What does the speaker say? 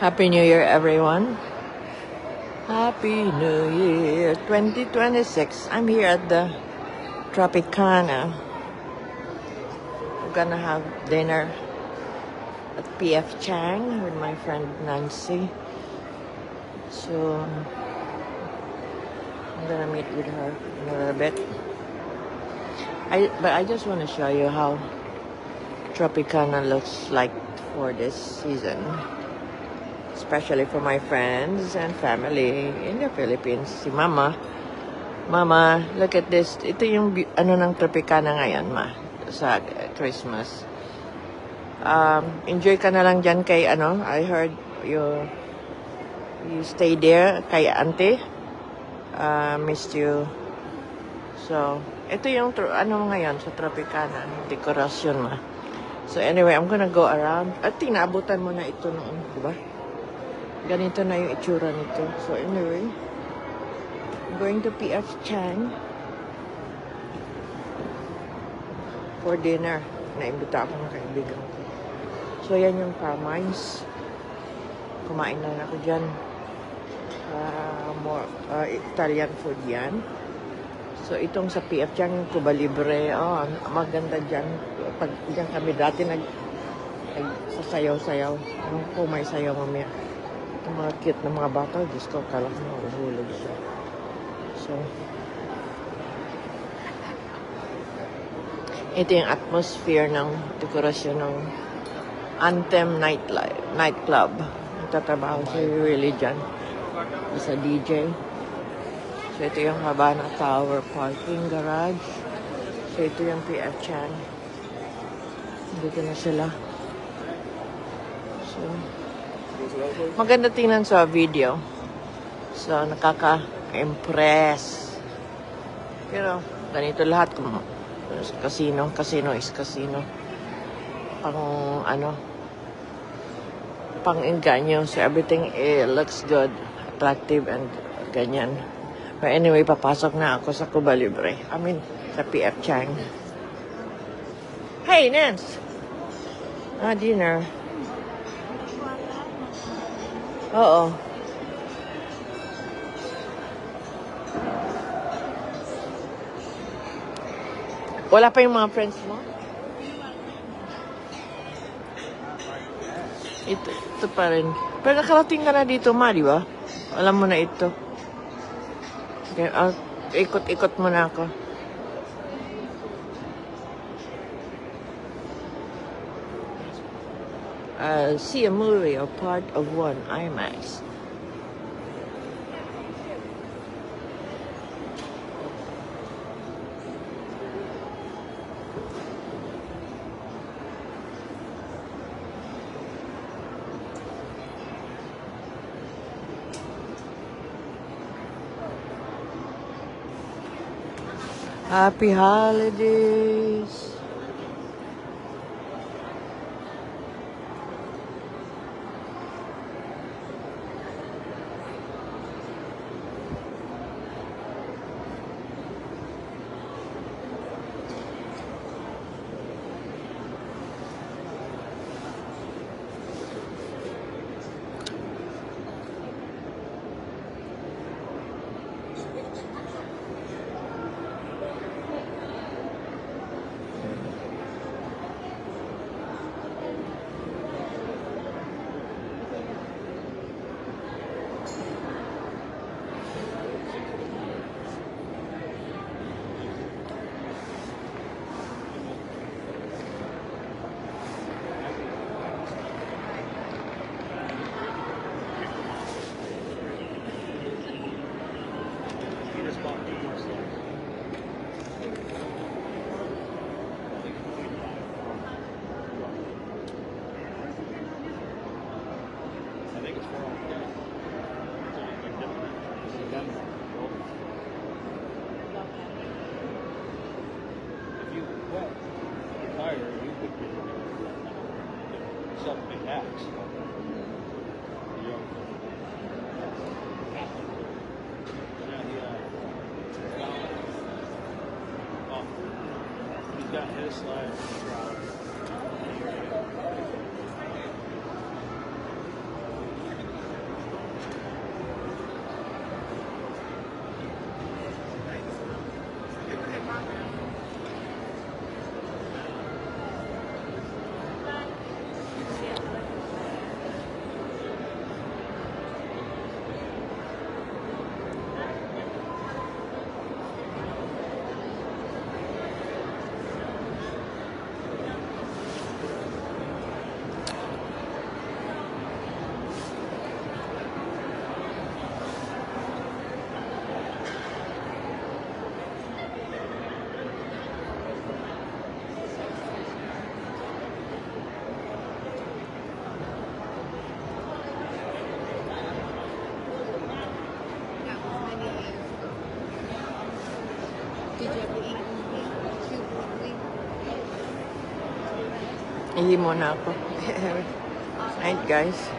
Happy New Year, everyone. Happy New Year 2026. I'm here at the Tropicana. We're gonna have dinner at PF Chang with my friend Nancy. So I'm gonna meet with her in a little bit. But I just want to show you how Tropicana looks like for this season. Especially for my friends and family in the Philippines. Si Mama. Mama, look at this. Ito yung ano ng Tropicana ngayon, Ma. Sa Christmas. Enjoy ka na lang dyan kay ano. I heard you stay there kay auntie. Missed you. So, ito yung ano ngayon sa Tropicana. Dekorasyon, Ma. So anyway, I'm gonna go around. At tinaabutan mo na ito noon, di ba? Ganito na yung itsura nito. So anyway, I'm going to PF Chang for dinner. Naimbita ako ng kaibigan ko. So yan yung Carmine's. Kumain na ako dyan. More Italian food yan. So itong sa PF Chang, yung Cuba Libre. Oh, maganda dyan. Pag dyan kami dati sasayaw-sayaw. Kung may sayaw mamaya. Yung mga cute na mga bata, Diyos ko, kala ko mahuhulog siya. So, ito yung atmosphere ng dekorasyon ng Anthem nightclub. Nagtatrabaho si Willie dyan. Sa DJ. So, ito yung Havana Tower parking garage. So, ito yung PF Chang. Dito na sila. So, maganda tingnan sa video. So, nakaka-impress. Pero, ganito lahat. Casino. Casino is casino. Pang-inganyo. So, everything looks good. Attractive and ganyan. But anyway, papasok na ako sa Cuba Libre. I mean, sa PF Chang. Hey, Nance! Dinner. Oo. Wala pa yung mga friends mo? Ito pa rin. Pero nakarating ka na dito, Ma, di ba? Alam mo na ito. Okay, ikot-ikot mo na ako. See a movie or part of one IMAX. Happy holidays. Got his slide. Ihi muna ako. Night, guys.